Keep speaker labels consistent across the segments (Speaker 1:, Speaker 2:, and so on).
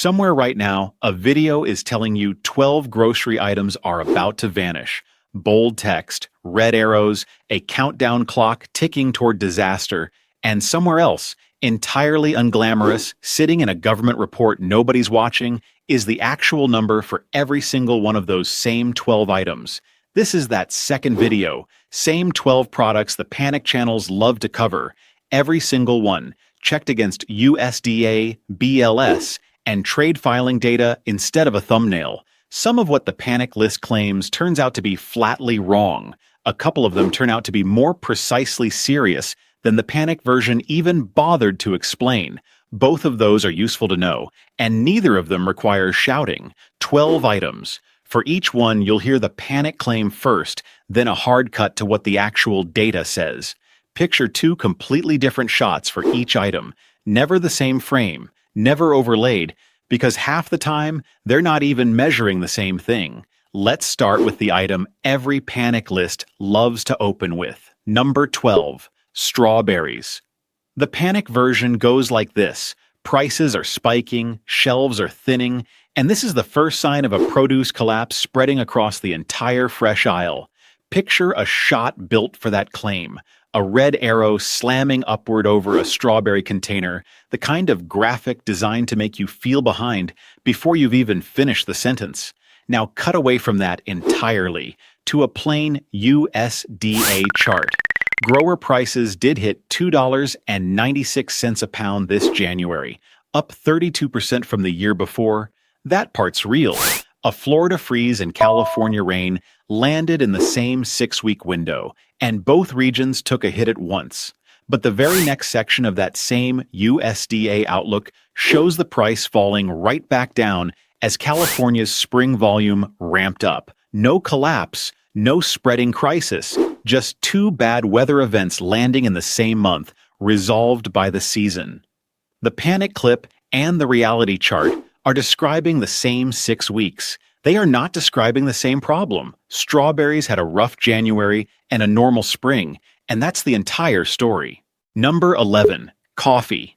Speaker 1: Somewhere right now, a video is telling you 12 grocery items are about to vanish. Bold text, red arrows, a countdown clock ticking toward disaster, and somewhere else, entirely unglamorous, sitting in a government report nobody's watching, is the actual number for every single one of those same 12 items. This is that second video, same 12 products the panic channels love to cover, every single one, checked against USDA, BLS, and trade filing data instead of a thumbnail. Some of what the panic list claims turns out to be flatly wrong. A couple of them turn out to be more precisely serious than the panic version even bothered to explain. Both of those are useful to know, and neither of them requires shouting. 12 items. For each one, you'll hear the panic claim first, then a hard cut to what the actual data says. Picture two completely different shots for each item, never the same frame, never overlaid, because half the time, they're not even measuring the same thing. Let's start with the item every panic list loves to open with. Number 12, strawberries. The panic version goes like this. Prices are spiking, shelves are thinning, and this is the first sign of a produce collapse spreading across the entire fresh aisle. Picture a shot built for that claim. A red arrow slamming upward over a strawberry container, the kind of graphic designed to make you feel behind before you've even finished the sentence. Now cut away from that entirely to a plain USDA chart. Grower prices did hit $2.96 a pound this January, up 32% from the year before. That part's real. A Florida freeze and California rain landed in the same 6-week window, and both regions took a hit at once. But the very next section of that same USDA outlook shows the price falling right back down as California's spring volume ramped up. No collapse, no spreading crisis, just two bad weather events landing in the same month, resolved by the season. The panic clip and the reality chart are describing the same 6 weeks. They are not describing the same problem. Strawberries had a rough January and a normal spring, and that's the entire story. Number 11, coffee.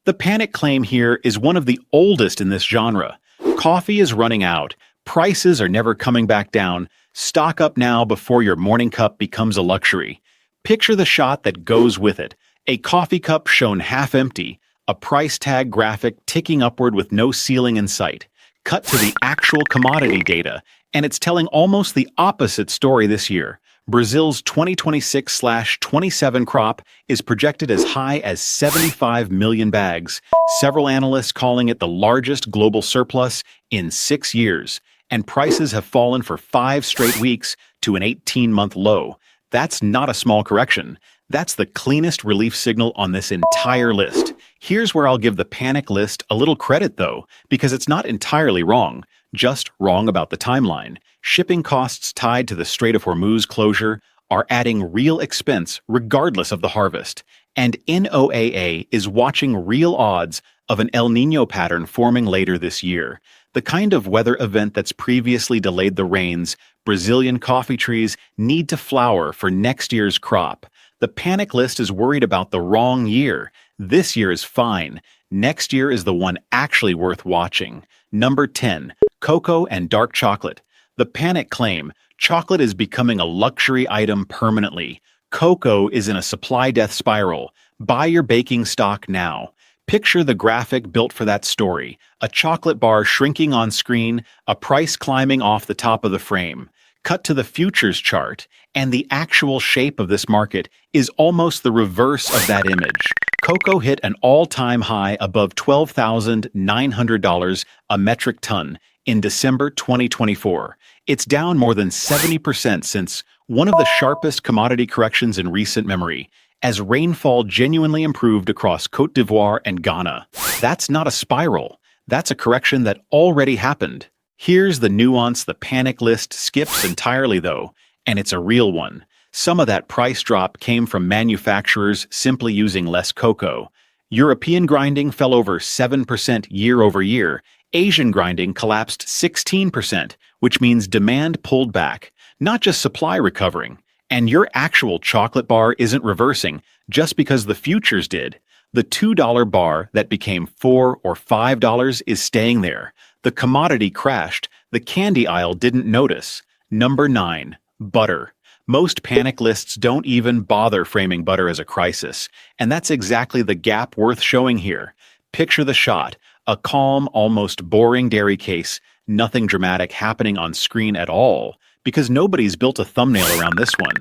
Speaker 1: The panic claim here is one of the oldest in this genre. Coffee is running out. Prices are never coming back down. Stock up now before your morning cup becomes a luxury. Picture the shot that goes with it. A coffee cup shown half empty, a price tag graphic ticking upward with no ceiling in sight. Cut to the actual commodity data, and it's telling almost the opposite story this year. Brazil's 2026/27 crop is projected as high as 75 million bags, several analysts calling it the largest global surplus in 6 years, and prices have fallen for 5 straight weeks to an 18-month low. That's not a small correction. That's the cleanest relief signal on this entire list. Here's where I'll give the panic list a little credit, though, because it's not entirely wrong, just wrong about the timeline. Shipping costs tied to the Strait of Hormuz closure are adding real expense regardless of the harvest. And NOAA is watching real odds of an El Niño pattern forming later this year. The kind of weather event that's previously delayed the rains Brazilian coffee trees need to flower for next year's crop. The panic list is worried about the wrong year. This year is fine. Next year is the one actually worth watching. Number 10, cocoa and dark chocolate. The panic claim, chocolate is becoming a luxury item permanently. Cocoa is in a supply death spiral. Buy your baking stock now. Picture the graphic built for that story. A chocolate bar shrinking on screen, a price climbing off the top of the frame. Cut to the futures chart, and the actual shape of this market is almost the reverse of that image. Cocoa hit an all-time high above $12,900 a metric ton in December 2024. It's down more than 70% since one of the sharpest commodity corrections in recent memory, as rainfall genuinely improved across Côte d'Ivoire and Ghana. That's not a spiral. That's a correction that already happened. Here's the nuance the panic list skips entirely, though, and it's a real one. Some of that price drop came from manufacturers simply using less cocoa. European grinding fell over 7% year over year. Asian grinding collapsed 16%, which means demand pulled back, not just supply recovering. And your actual chocolate bar isn't reversing just because the futures did. The $2 bar that became $4 or $5 is staying there. The commodity crashed. The candy aisle didn't notice. Number 9. Butter. Most panic lists don't even bother framing butter as a crisis, and that's exactly the gap worth showing here. Picture the shot: a calm, almost boring dairy case, nothing dramatic happening on screen at all, because nobody's built a thumbnail around this one.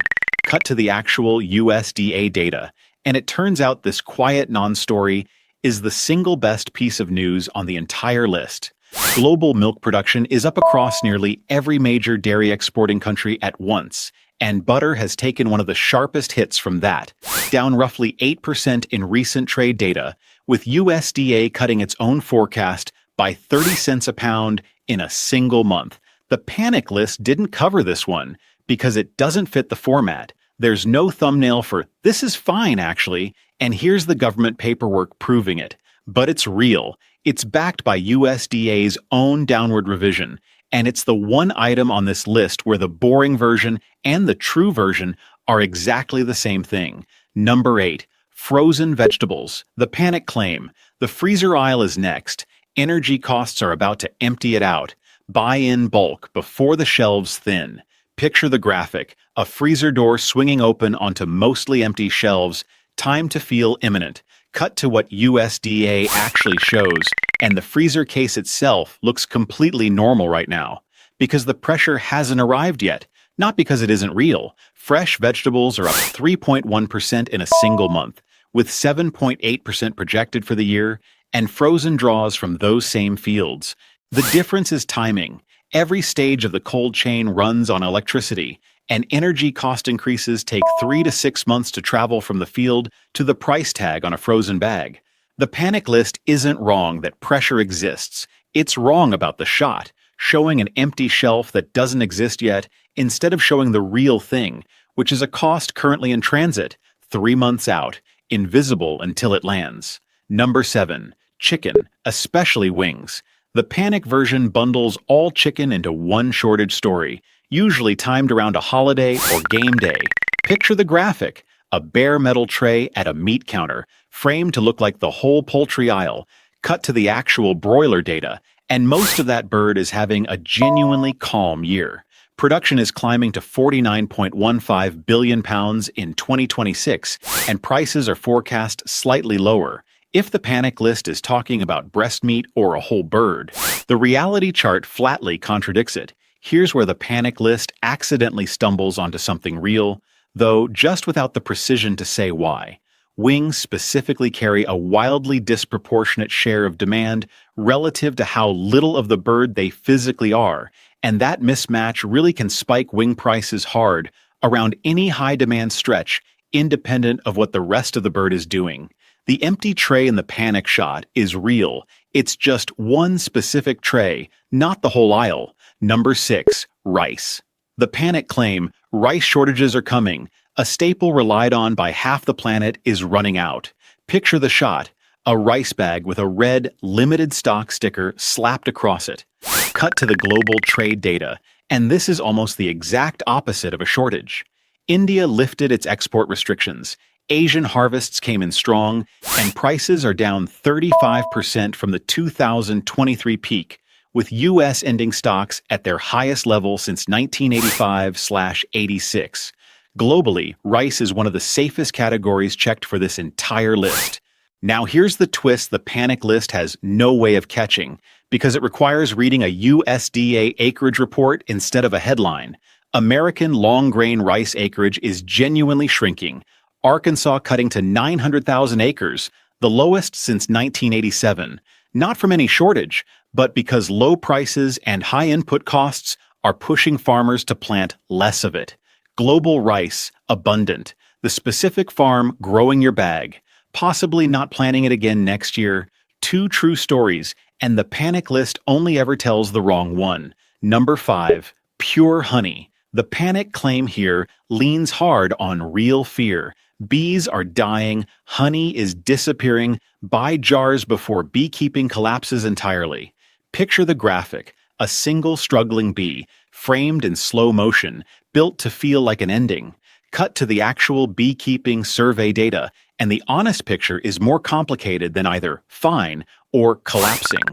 Speaker 1: Cut to the actual USDA data, and it turns out this quiet non-story is the single best piece of news on the entire list. Global milk production is up across nearly every major dairy exporting country at once, and butter has taken one of the sharpest hits from that, down roughly 8% in recent trade data, with USDA cutting its own forecast by 30 cents a pound in a single month. The panic list didn't cover this one because it doesn't fit the format. There's no thumbnail for "this is fine, actually," and here's the government paperwork proving it. But it's real. It's backed by USDA's own downward revision, and it's the one item on this list where the boring version and the true version are exactly the same thing. Number 8. Frozen vegetables. The panic claim. The freezer aisle is next. Energy costs are about to empty it out. Buy in bulk before the shelves thin. Picture the graphic: a freezer door swinging open onto mostly empty shelves. Time to feel imminent. Cut to what USDA actually shows, and the freezer case itself looks completely normal right now, because the pressure hasn't arrived yet, not because it isn't real. Fresh vegetables are up 3.1% in a single month, with 7.8% projected for the year, and frozen draws from those same fields. The difference is timing. Every stage of the cold chain runs on electricity, and energy cost increases take 3 to 6 months to travel from the field to the price tag on a frozen bag. The panic list isn't wrong that pressure exists. It's wrong about the shot, showing an empty shelf that doesn't exist yet instead of showing the real thing, which is a cost currently in transit, 3 months out, invisible until it lands. Number 7. Chicken, especially wings. The panic version bundles all chicken into one shortage story, usually timed around a holiday or game day. Picture the graphic: a bare metal tray at a meat counter, framed to look like the whole poultry aisle. Cut to the actual broiler data, and most of that bird is having a genuinely calm year. Production is climbing to 49.15 billion pounds in 2026, and prices are forecast slightly lower. If the panic list is talking about breast meat or a whole bird, the reality chart flatly contradicts it. Here's where the panic list accidentally stumbles onto something real, though just without the precision to say why. Wings specifically carry a wildly disproportionate share of demand relative to how little of the bird they physically are, and that mismatch really can spike wing prices hard around any high-demand stretch, independent of what the rest of the bird is doing. The empty tray in the panic shot is real. It's just one specific tray, not the whole aisle. Number 6. Rice. The panic claim: rice shortages are coming. A staple relied on by half the planet is running out. Picture the shot: a rice bag with a red, limited stock sticker slapped across it. Cut to the global trade data, and this is almost the exact opposite of a shortage. India lifted its export restrictions. Asian harvests came in strong, and prices are down 35% from the 2023 peak, with U.S. ending stocks at their highest level since 1985/86. Globally, rice is one of the safest categories checked for this entire list. Now here's the twist the panic list has no way of catching, because it requires reading a USDA acreage report instead of a headline. American long-grain rice acreage is genuinely shrinking. Arkansas cutting to 900,000 acres, the lowest since 1987. Not from any shortage, but because low prices and high input costs are pushing farmers to plant less of it. Global rice, abundant. The specific farm growing your bag. Possibly not planting it again next year. Two true stories, and the panic list only ever tells the wrong one. Number 5. Pure honey. The panic claim here leans hard on real fear. Bees are dying, honey is disappearing. Buy jars before beekeeping collapses entirely. Picture the graphic: a single struggling bee, framed in slow motion, built to feel like an ending. Cut to the actual beekeeping survey data, and the honest picture is more complicated than either fine or collapsing.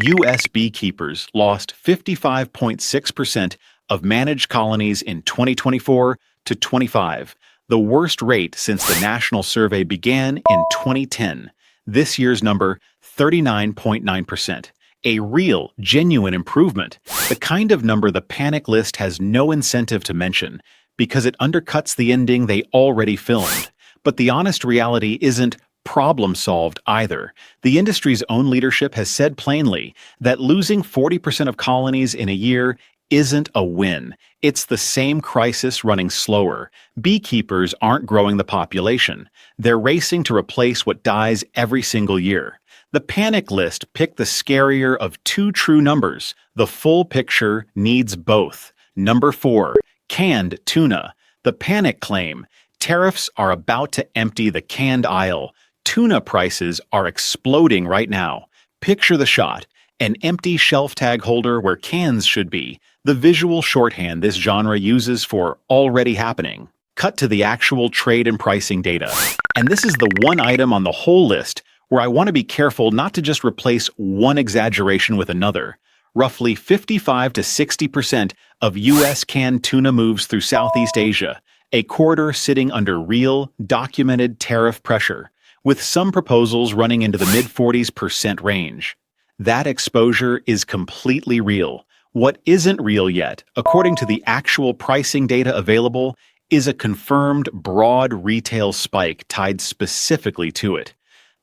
Speaker 1: U.S. beekeepers lost 55.6% of managed colonies in 2024 to 25, the worst rate since the national survey began in 2010. This year's number, 39.9%. A real, genuine improvement, the kind of number the panic list has no incentive to mention, because it undercuts the ending they already filmed. But the honest reality isn't problem solved either. The industry's own leadership has said plainly that losing 40% of colonies in a year isn't a win. It's the same crisis running slower. Beekeepers aren't growing the population. They're racing to replace what dies every single year. The panic list picked the scarier of two true numbers. The full picture needs both. Number 4, canned tuna. The panic claim. Tariffs are about to empty the canned aisle. Tuna prices are exploding right now. Picture the shot. An empty shelf tag holder where cans should be. The visual shorthand this genre uses for already happening. Cut to the actual trade and pricing data. And this is the one item on the whole list where I want to be careful not to just replace one exaggeration with another. Roughly 55 to 60% of U.S. canned tuna moves through Southeast Asia, a corridor sitting under real, documented tariff pressure, with some proposals running into the mid-40% range. That exposure is completely real. What isn't real yet, according to the actual pricing data available, is a confirmed broad retail spike tied specifically to it.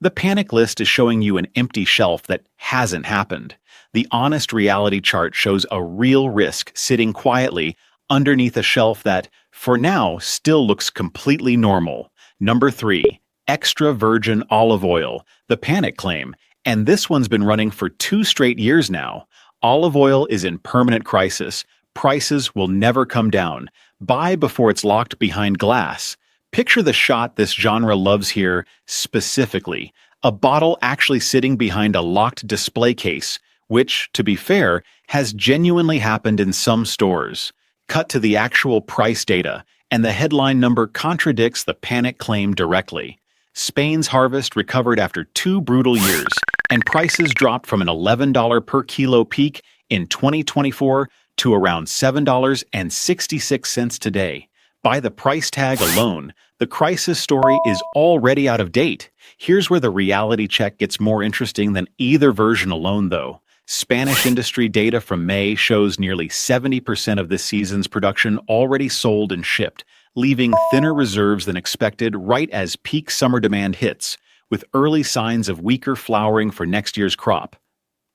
Speaker 1: The panic list is showing you an empty shelf that hasn't happened. The honest reality chart shows a real risk sitting quietly underneath a shelf that, for now, still looks completely normal. Number 3, extra virgin olive oil, the panic claim, and this one's been running for 2 straight years now. Olive oil is in permanent crisis. Prices will never come down. Buy before it's locked behind glass. Picture the shot this genre loves here specifically. A bottle actually sitting behind a locked display case, which, to be fair, has genuinely happened in some stores. Cut to the actual price data, and the headline number contradicts the panic claim directly. Spain's harvest recovered after 2 brutal years, and prices dropped from an $11 per kilo peak in 2024 to around $7.66 today. By the price tag alone, the crisis story is already out of date. Here's where the reality check gets more interesting than either version alone, though. Spanish industry data from May shows nearly 70% of this season's production already sold and shipped, leaving thinner reserves than expected right as peak summer demand hits, with early signs of weaker flowering for next year's crop.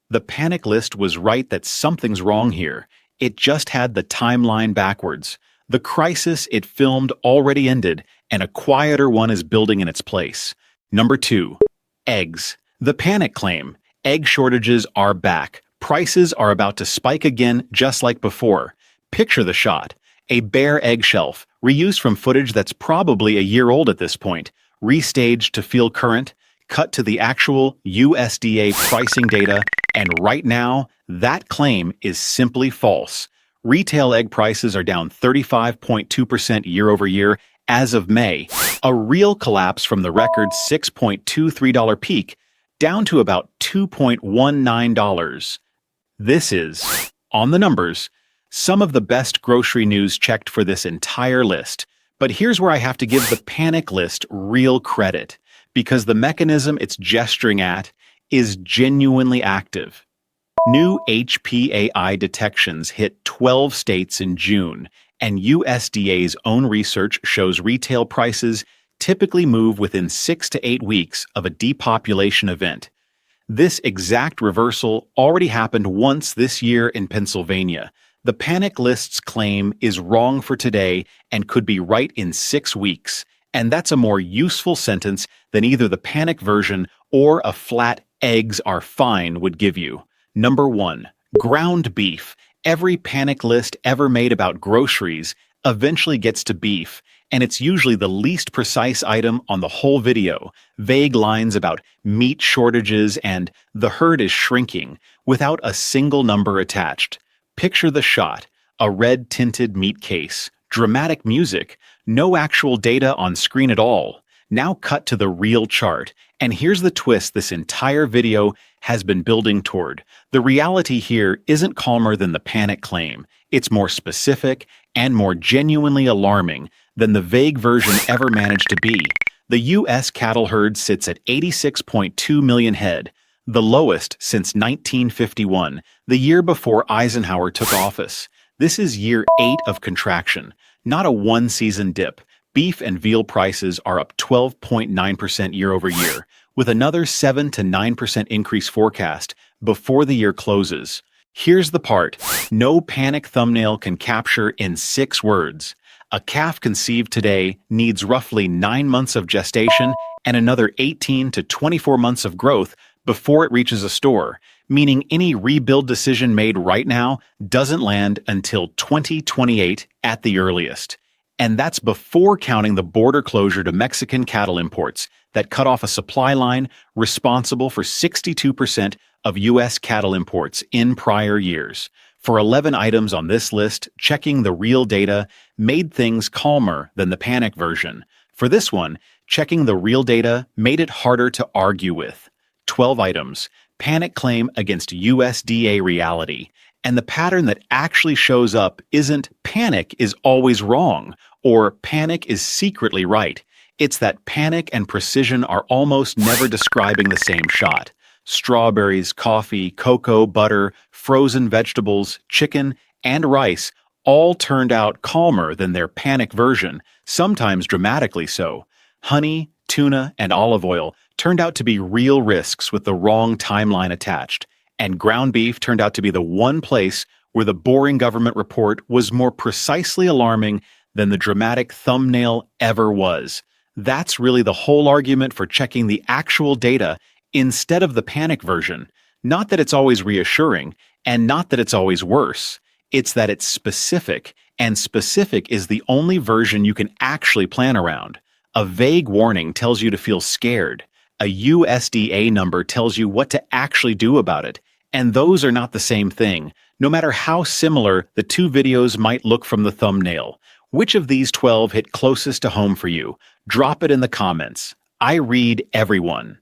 Speaker 1: The panic list was right that something's wrong here. It just had the timeline backwards. The crisis it filmed already ended, and a quieter one is building in its place. Number 2, eggs. The panic claim. Egg shortages are back. Prices are about to spike again just like before. Picture the shot. A bare egg shelf, reused from footage that's probably a year old at this point, restaged to feel current, cut to the actual USDA pricing data, and right now, that claim is simply false. Retail egg prices are down 35.2% year over year as of May, a real collapse from the record $6.23 peak, down to about $2.19. This is, on the numbers, some of the best grocery news checked for this entire list. But here's where I have to give the panic list real credit, because the mechanism it's gesturing at is genuinely active. New HPAI detections hit 12 states in June, and USDA's own research shows retail prices typically move within 6 to 8 weeks of a depopulation event. This exact reversal already happened once this year in Pennsylvania. The panic list's claim is wrong for today and could be right in 6 weeks, and that's a more useful sentence than either the panic version or a flat "eggs are fine" would give you. Number 1, ground beef. Every panic list ever made about groceries eventually gets to beef, and it's usually the least precise item on the whole video. Vague lines about meat shortages and the herd is shrinking without a single number attached. Picture the shot, a red-tinted meat case, dramatic music, No actual data on screen at all. Now cut to the real chart. And here's the twist this entire video has been building toward. The reality here isn't calmer than the panic claim. It's more specific and more genuinely alarming than the vague version ever managed to be. The U.S. cattle herd sits at 86.2 million head, the lowest since 1951, the year before Eisenhower took office. This is year 8 of contraction, not a one-season dip. Beef and veal prices are up 12.9% year over year, with another 7 to 9% increase forecast before the year closes. Here's the part no panic thumbnail can capture in 6 words. A calf conceived today needs roughly 9 months of gestation and another 18 to 24 months of growth before it reaches a store, meaning any rebuild decision made right now doesn't land until 2028 at the earliest. And that's before counting the border closure to Mexican cattle imports that cut off a supply line responsible for 62% of U.S. cattle imports in prior years. For 11 items on this list, checking the real data made things calmer than the panic version. For this one, checking the real data made it harder to argue with. 12 items, panic claim against USDA reality. And the pattern that actually shows up isn't panic is always wrong or panic is secretly right. It's that panic and precision are almost never describing the same shot. Strawberries, coffee, cocoa, butter, frozen vegetables, chicken, and rice all turned out calmer than their panic version, sometimes dramatically so. Honey, tuna, and olive oil turned out to be real risks with the wrong timeline attached. And ground beef turned out to be the one place where the boring government report was more precisely alarming than the dramatic thumbnail ever was. That's really the whole argument for checking the actual data instead of the panic version. Not that it's always reassuring, and not that it's always worse. It's that it's specific, and specific is the only version you can actually plan around. A vague warning tells you to feel scared. A USDA number tells you what to actually do about it. And those are not the same thing, no matter how similar the two videos might look from the thumbnail. Which of these 12 hit closest to home for you? Drop it in the comments. I read everyone.